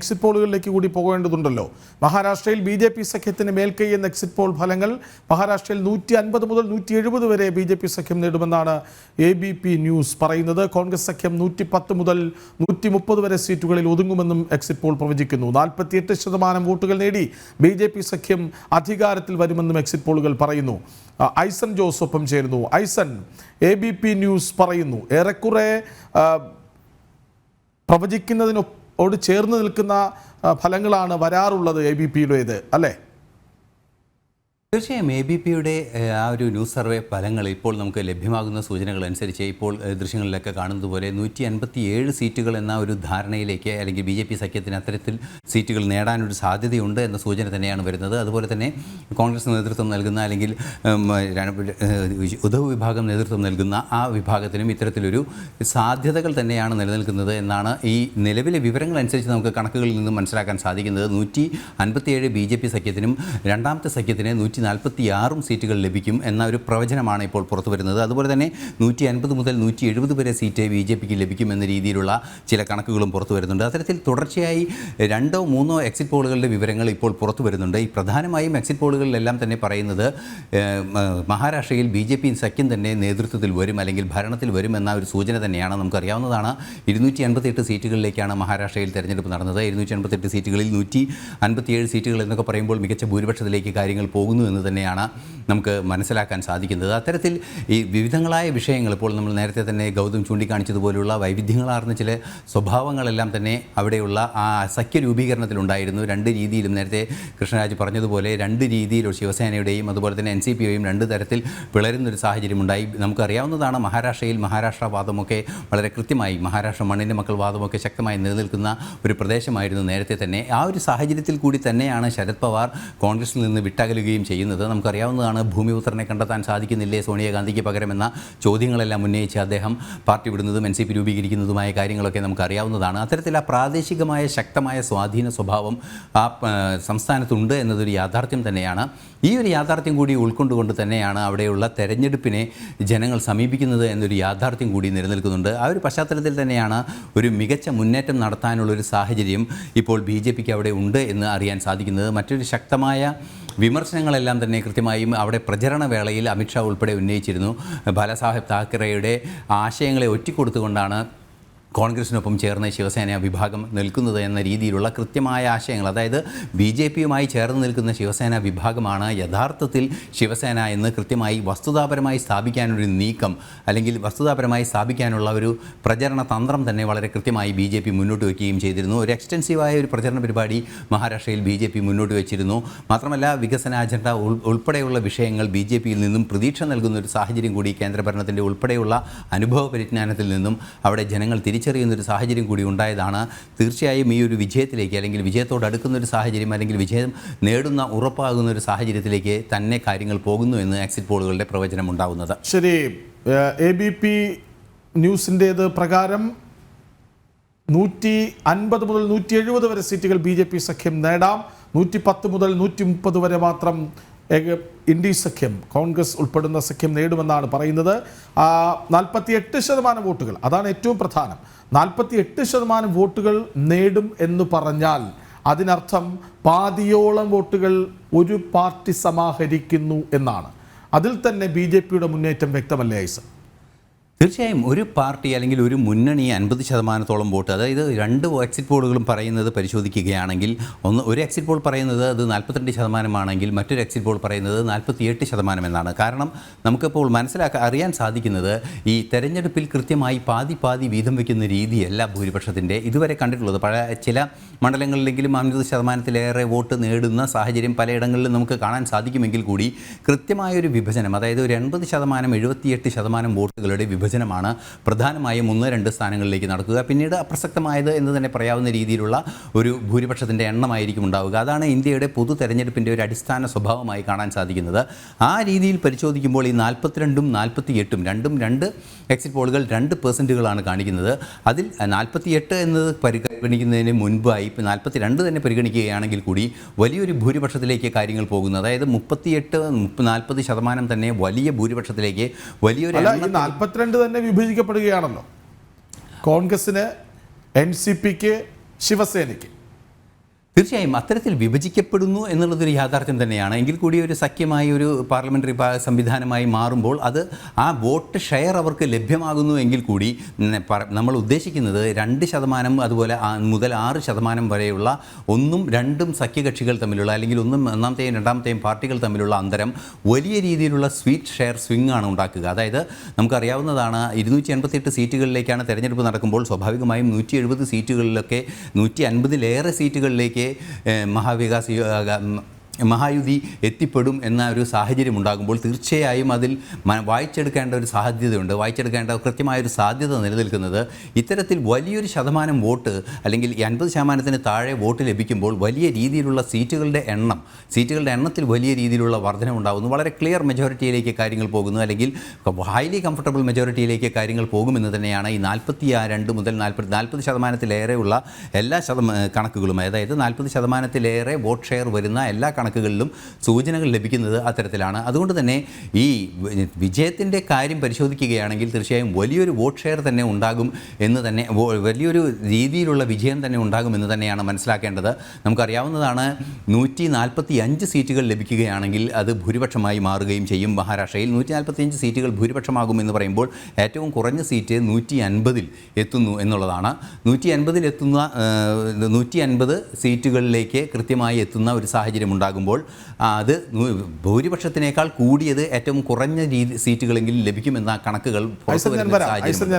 Exit പോളുകളിലേക്ക് കൂടി പോകേണ്ടതുണ്ടല്ലോ. മഹാരാഷ്ട്രയിൽ BJP സഖ്യത്തിന് മേൽക്കൈ എന്ന എക്സിറ്റ് പോൾ ഫലങ്ങൾ മഹാരാഷ്ട്രയിൽ 150 മുതൽ 170 വരെ BJP സഖ്യം നേടുമെന്നാണ് ABP ന്യൂസ് പറയുന്നത്. കോൺഗ്രസ് സഖ്യം 110 മുതൽ 130 വരെ സീറ്റുകളിൽ ഒതുങ്ങുമെന്നും എക്സിറ്റ് പോൾ പ്രവചിക്കുന്നു. 48% വോട്ടുകൾ നേടി BJP സഖ്യം അധികാരത്തിൽ വരുമെന്നും എക്സിറ്റ് പോളുകൾ പറയുന്നു. ഐസൻ ജോസ് ഒപ്പം ചേരുന്നു. ഐസൻ, ABP ന്യൂസ് പറയുന്നു ഏറെക്കുറെ പ്രവചിക്കുന്നതിനോട് ചേർന്ന് നിൽക്കുന്ന ഫലങ്ങളാണ് വരാറുള്ളത് ABPയുടേത്, അല്ലേ? തീർച്ചയായും ABPയുടെ ആ ഒരു ന്യൂസ് സർവേ ഫലങ്ങൾ ഇപ്പോൾ നമുക്ക് ലഭ്യമാകുന്ന സൂചനകൾ അനുസരിച്ച് ഇപ്പോൾ ദൃശ്യങ്ങളിലൊക്കെ കാണുന്നത് പോലെ 157 സീറ്റുകൾ എന്ന ഒരു ധാരണയിലേക്ക്, അല്ലെങ്കിൽ BJP സഖ്യത്തിന് അത്തരത്തിൽ സീറ്റുകൾ നേടാനൊരു സാധ്യതയുണ്ട് എന്ന സൂചന തന്നെയാണ് വരുന്നത്. അതുപോലെ തന്നെ കോൺഗ്രസ് നേതൃത്വം നൽകുന്ന, അല്ലെങ്കിൽ ഉദ്ധവ് വിഭാഗം നേതൃത്വം നൽകുന്ന ആ വിഭാഗത്തിനും ഇത്തരത്തിലൊരു സാധ്യതകൾ തന്നെയാണ് നിലനിൽക്കുന്നത് എന്നാണ് ഈ നിലവിലെ വിവരങ്ങൾ അനുസരിച്ച് നമുക്ക് കണക്കുകളിൽ നിന്നും മനസ്സിലാക്കാൻ സാധിക്കുന്നത്. 157 BJP സഖ്യത്തിനും രണ്ടാമത്തെ സഖ്യത്തിന് 146 സീറ്റുകൾ ലഭിക്കും എന്ന ഒരു പ്രവചനമാണ് ഇപ്പോൾ പുറത്തു വരുന്നത്. അതുപോലെ തന്നെ 150 മുതൽ 170 വരെ സീറ്റ് BJPക്ക് ലഭിക്കും എന്ന രീതിയിലുള്ള ചില കണക്കുകളും പുറത്തു വരുന്നുണ്ട്. അത്തരത്തിൽ തുടർച്ചയായി 2 or 3 എക്സിറ്റ് പോളുകളുടെ വിവരങ്ങൾ ഇപ്പോൾ പുറത്തു വരുന്നുണ്ട്. ഈ പ്രധാനമായും എക്സിറ്റ് പോളുകളിലെല്ലാം തന്നെ പറയുന്നത് മഹാരാഷ്ട്രയിൽ BJP സഖ്യം തന്നെ നേതൃത്വത്തിൽ വരും, അല്ലെങ്കിൽ ഭരണത്തിൽ വരും എന്ന ഒരു സൂചന തന്നെയാണ്. നമുക്കറിയാവുന്നതാണ് 258 സീറ്റുകളിലേക്കാണ് മഹാരാഷ്ട്രയിൽ തെരഞ്ഞെടുപ്പ് നടന്നത്. 258 സീറ്റുകളിൽ 157 സീറ്റുകൾ എന്നൊക്കെ പറയുമ്പോൾ മികച്ച ഭൂരിപക്ഷത്തിലേക്ക് കാര്യങ്ങൾ പോകുന്നു എന്ന് തന്നെയാണ് നമുക്ക് മനസ്സിലാക്കാൻ സാധിക്കുന്നത്. അത്തരത്തിൽ ഈ വിവിധങ്ങളായ വിഷയങ്ങൾ, ഇപ്പോൾ നമ്മൾ നേരത്തെ തന്നെ ഗൗതം ചൂണ്ടിക്കാണിച്ചതുപോലുള്ള വൈവിധ്യങ്ങളാർന്ന ചില സ്വഭാവങ്ങളെല്ലാം തന്നെ അവിടെയുള്ള ആ സഖ്യ രൂപീകരണത്തിലുണ്ടായിരുന്നു. 2 രീതിയിലും, നേരത്തെ കൃഷ്ണരാജ് പറഞ്ഞതുപോലെ 2 രീതിയിലും ശിവസേനയുടെയും അതുപോലെ തന്നെ NCPയുടെയും 2 തരത്തിൽ പിളരുന്നൊരു സാഹചര്യമുണ്ടായി. നമുക്കറിയാവുന്നതാണ് മഹാരാഷ്ട്രയിൽ മഹാരാഷ്ട്രവാദമൊക്കെ വളരെ കൃത്യമായി, മഹാരാഷ്ട്ര മണ്ണിൻ്റെ മക്കൾ വാദമൊക്കെ ശക്തമായി നിലനിൽക്കുന്ന ഒരു പ്രദേശമായിരുന്നു നേരത്തെ തന്നെ. ആ ഒരു സാഹചര്യത്തിൽ കൂടി തന്നെയാണ് ശരത് പവാർ കോൺഗ്രസിൽ നിന്ന് വിട്ടകലുകയും ചെയ്യുന്നത്. നമുക്കറിയാവുന്നതാണ് ഭൂമിപുത്രനെ കണ്ടെത്താൻ സാധിക്കുന്നില്ലേ സോണിയാഗാന്ധിക്ക് പകരമെന്ന ചോദ്യങ്ങളെല്ലാം ഉന്നയിച്ച് അദ്ദേഹം പാർട്ടി വിടുന്നതും NCP രൂപീകരിക്കുന്നതുമായ കാര്യങ്ങളൊക്കെ നമുക്കറിയാവുന്നതാണ്. അത്തരത്തിൽ ആ പ്രാദേശികമായ ശക്തമായ സ്വാധീന സ്വഭാവം ആ സംസ്ഥാനത്തുണ്ട് എന്നതൊരു യാഥാർത്ഥ്യം തന്നെയാണ്. ഈ ഒരു യാഥാർത്ഥ്യം കൂടി ഉൾക്കൊണ്ടുകൊണ്ട് തന്നെയാണ് അവിടെയുള്ള തെരഞ്ഞെടുപ്പിനെ ജനങ്ങൾ സമീപിക്കുന്നത് എന്നൊരു യാഥാർത്ഥ്യം കൂടി നിലനിൽക്കുന്നുണ്ട്. ആ ഒരു പശ്ചാത്തലത്തിൽ തന്നെയാണ് ഒരു മികച്ച മുന്നേറ്റം നടത്താനുള്ളൊരു സാഹചര്യം ഇപ്പോൾ BJPക്ക് അവിടെ ഉണ്ട് എന്ന് അറിയാൻ സാധിക്കുന്നത്. മറ്റൊരു ശക്തമായ വിമർശനങ്ങളെല്ലാം തന്നെ കൃത്യമായും അവിടെ പ്രചരണ വേളയിൽ അമിത്ഷാ ഉൾപ്പെടെ ഉന്നയിച്ചിരുന്നു. ബാലാസാഹേബ് താക്കറെയുടെ ആശയങ്ങളെ ഒറ്റിക്കൊടുത്തുകൊണ്ടാണ് കോൺഗ്രസിനൊപ്പം ചേർന്ന് ശിവസേന വിഭാഗം നിൽക്കുന്നത് എന്ന രീതിയിലുള്ള കൃത്യമായ ആശയങ്ങൾ, അതായത് BJPയുമായി ചേർന്ന് നിൽക്കുന്ന ശിവസേന വിഭാഗമാണ് യഥാർത്ഥത്തിൽ ശിവസേന എന്ന് കൃത്യമായി വസ്തുതാപരമായി സ്ഥാപിക്കാനൊരു നീക്കം, അല്ലെങ്കിൽ വസ്തുതാപരമായി സ്ഥാപിക്കാനുള്ള ഒരു പ്രചരണ തന്ത്രം തന്നെ വളരെ കൃത്യമായി BJP മുന്നോട്ട് വയ്ക്കുകയും ചെയ്തിരുന്നു. ഒരു എക്സ്റ്റൻസീവായ ഒരു പ്രചരണ പരിപാടി മഹാരാഷ്ട്രയിൽ BJP മുന്നോട്ട് വെച്ചിരുന്നു. മാത്രമല്ല വികസന അജണ്ട ഉൾപ്പെടെയുള്ള വിഷയങ്ങൾ BJPയിൽ നിന്നും പ്രതീക്ഷ നൽകുന്ന ഒരു സാഹചര്യം കൂടി കേന്ദ്രഭരണത്തിൻ്റെ ഉൾപ്പെടെയുള്ള അനുഭവ പരിജ്ഞാനത്തിൽ നിന്നും അവിടെ ജനങ്ങൾ തിരിച്ചറിയുന്നൊരു സാഹചര്യം കൂടി ഉണ്ടായതാണ്. തീർച്ചയായും ഈ ഒരു വിജയത്തിലേക്ക്, അല്ലെങ്കിൽ വിജയത്തോട് അടുക്കുന്നൊരു സാഹചര്യം, അല്ലെങ്കിൽ വിജയം നേടുന്ന ഉറപ്പാകുന്ന ഒരു സാഹചര്യത്തിലേക്ക് തന്നെ കാര്യങ്ങൾ പോകുന്നു എന്ന് എക്സിറ്റ് പോളുകളുടെ പ്രവചനം ഉണ്ടാവുന്നത്. ശരി, ABP ന്യൂസിൻ്റേത് പ്രകാരം 150 മുതൽ 170 വരെ സീറ്റുകൾ BJP സഖ്യം നേടാം. 110 മുതൽ 130 വരെ മാത്രം ഇന്ത്യ സഖ്യം, കോൺഗ്രസ് ഉൾപ്പെടുന്ന സഖ്യം നേടുമെന്നാണ് പറയുന്നത്. 48% വോട്ടുകൾ, അതാണ് ഏറ്റവും പ്രധാനം. 48% വോട്ടുകൾ നേടും എന്ന് പറഞ്ഞാൽ അതിനർത്ഥം പാതിയോളം വോട്ടുകൾ ഒരു പാർട്ടി സമാഹരിക്കുന്നു എന്നാണ്. അതിൽ തന്നെ BJPയുടെ മുന്നേറ്റം വ്യക്തമല്ലേ ഐസ? തീർച്ചയായും ഒരു പാർട്ടി അല്ലെങ്കിൽ ഒരു മുന്നണി 50% വോട്ട്, അതായത് 2 എക്സിറ്റ് പോളുകളും പറയുന്നത് പരിശോധിക്കുകയാണെങ്കിൽ, ഒരു എക്സിറ്റ് പോൾ പറയുന്നത് അത് 42% ആണെങ്കിൽ മറ്റൊരു എക്സിറ്റ് പോൾ പറയുന്നത് 48% എന്നാണ്. കാരണം നമുക്കിപ്പോൾ അറിയാൻ സാധിക്കുന്നത് ഈ തെരഞ്ഞെടുപ്പിൽ കൃത്യമായി പാതി വീതം വയ്ക്കുന്ന രീതിയല്ല ഭൂരിപക്ഷത്തിൻ്റെ ഇതുവരെ കണ്ടിട്ടുള്ളത്. ചില മണ്ഡലങ്ങളിലെങ്കിലും 50%-ലേറെ വോട്ട് നേടുന്ന സാഹചര്യം പലയിടങ്ങളിലും നമുക്ക് കാണാൻ സാധിക്കുമെങ്കിൽ കൂടി കൃത്യമായൊരു വിഭജനം, അതായത് ഒരു 80% 78% വോട്ടുകളുടെ വിഭജനമാണ് പ്രധാനമായും 1-2 സ്ഥാനങ്ങളിലേക്ക് നടക്കുക. പിന്നീട് അപ്രസക്തമായത് എന്ന് തന്നെ പറയാവുന്ന രീതിയിലുള്ള ഒരു ഭൂരിപക്ഷത്തിൻ്റെ എണ്ണമായിരിക്കും ഉണ്ടാവുക. അതാണ് ഇന്ത്യയുടെ പൊതു തെരഞ്ഞെടുപ്പിൻ്റെ ഒരു അടിസ്ഥാന സ്വഭാവമായി കാണാൻ സാധിക്കുന്നത്. ആ രീതിയിൽ പരിശോധിക്കുമ്പോൾ ഈ 42-ഉം 48-ഉം രണ്ടും 2 എക്സിറ്റ് പോളുകൾ 2% കാണിക്കുന്നത്. അതിൽ 48 എന്നത് പരിഗണിക്കുന്നതിന് മുൻപായി 42 തന്നെ പരിഗണിക്കുകയാണെങ്കിൽ കൂടി വലിയൊരു ഭൂരിപക്ഷത്തിലേക്ക് കാര്യങ്ങൾ പോകുന്നു. അതായത് 38-40% തന്നെ വലിയ ഭൂരിപക്ഷത്തിലേക്ക് വലിയൊരു 42 തന്നെ വിഭജിക്കപ്പെടുകയാണല്ലോ. കോൺഗ്രസിന്, NCPക്ക്, ശിവസേനയ്ക്ക് തീർച്ചയായും അത്തരത്തിൽ വിഭജിക്കപ്പെടുന്നു എന്നുള്ളതൊരു യാഥാർത്ഥ്യം തന്നെയാണ്. എങ്കിൽ കൂടി ഒരു സഖ്യമായി ഒരു പാർലമെൻ്ററി സംവിധാനമായി മാറുമ്പോൾ അത് ആ വോട്ട് ഷെയർ അവർക്ക് ലഭ്യമാകുന്നു എങ്കിൽ കൂടി നമ്മൾ ഉദ്ദേശിക്കുന്നത് 2% അതുപോലെ മുതൽ 6% വരെയുള്ള 1ഉം 2ഉം സഖ്യകക്ഷികൾ തമ്മിലുള്ള അല്ലെങ്കിൽ ഒന്നാമത്തെയും രണ്ടാമത്തെയും പാർട്ടികൾ തമ്മിലുള്ള അന്തരം വലിയ രീതിയിലുള്ള സ്വീറ്റ് ഷെയർ സ്വിംഗ് ആണ് ഉണ്ടാക്കുക. അതായത് നമുക്കറിയാവുന്നതാണ് 288 സീറ്റുകളിലേക്കാണ് തെരഞ്ഞെടുപ്പ് നടക്കുമ്പോൾ സ്വാഭാവികമായും 170 സീറ്റുകളിലൊക്കെ 150-ലേറെ സീറ്റുകളിലേക്ക് മഹായുതി എത്തിപ്പെടും എന്ന ഒരു സാഹചര്യം ഉണ്ടാകുമ്പോൾ തീർച്ചയായും അതിൽ വായിച്ചെടുക്കേണ്ട ഒരു സാധ്യതയുണ്ട്. വായിച്ചെടുക്കേണ്ട കൃത്യമായൊരു സാധ്യത നിലനിൽക്കുന്നത് ഇത്തരത്തിൽ വലിയൊരു ശതമാനം വോട്ട് അല്ലെങ്കിൽ 50%-ന് താഴെ വോട്ട് ലഭിക്കുമ്പോൾ വലിയ രീതിയിലുള്ള സീറ്റുകളുടെ എണ്ണത്തിൽ വലിയ രീതിയിലുള്ള വർധനമുണ്ടാകുന്നു. വളരെ ക്ലിയർ മെജോറിറ്റിയിലേക്ക് കാര്യങ്ങൾ പോകുന്നു, അല്ലെങ്കിൽ ഹൈലി കംഫർട്ടബിൾ മെജോറിറ്റിയിലേക്ക് കാര്യങ്ങൾ പോകുമെന്ന് തന്നെയാണ് ഈ 42 മുതൽ 40%-ലേറെയുള്ള എല്ലാ കണക്കുകളും, അതായത് 40%-ലേറെ വോട്ട് ഷെയർ വരുന്ന എല്ലാ കണക്കുകളിലും സൂചനകൾ ലഭിക്കുന്നത് അത്തരത്തിലാണ്. അതുകൊണ്ട് തന്നെ ഈ വിജയത്തിൻ്റെ കാര്യം പരിശോധിക്കുകയാണെങ്കിൽ തീർച്ചയായും വലിയൊരു വോട്ട് ഷെയർ തന്നെ ഉണ്ടാകും എന്ന് തന്നെ, വലിയൊരു രീതിയിലുള്ള വിജയം തന്നെ ഉണ്ടാകുമെന്ന് തന്നെയാണ് മനസ്സിലാക്കേണ്ടത്. നമുക്കറിയാവുന്നതാണ് 145 സീറ്റുകൾ ലഭിക്കുകയാണെങ്കിൽ അത് ഭൂരിപക്ഷമായി മാറുകയും ചെയ്യും. മഹാരാഷ്ട്രയിൽ 145 സീറ്റുകൾ ഭൂരിപക്ഷമാകുമെന്ന് പറയുമ്പോൾ ഏറ്റവും കുറഞ്ഞ സീറ്റ് 150 എത്തുന്നു എന്നുള്ളതാണ്. 150 സീറ്റുകളിലേക്ക് കൃത്യമായി എത്തുന്ന ഒരു സാഹചര്യം ഉണ്ടാകുമ്പോൾ അത് ഭൂരിപക്ഷത്തിനേക്കാൾ കൂടിയത് ഏറ്റവും കുറഞ്ഞ സീറ്റുകളെങ്കിലും ലഭിക്കുമെന്ന കണക്കുകൾ പുറത്തു വരുന്ന സാഹചര്യം.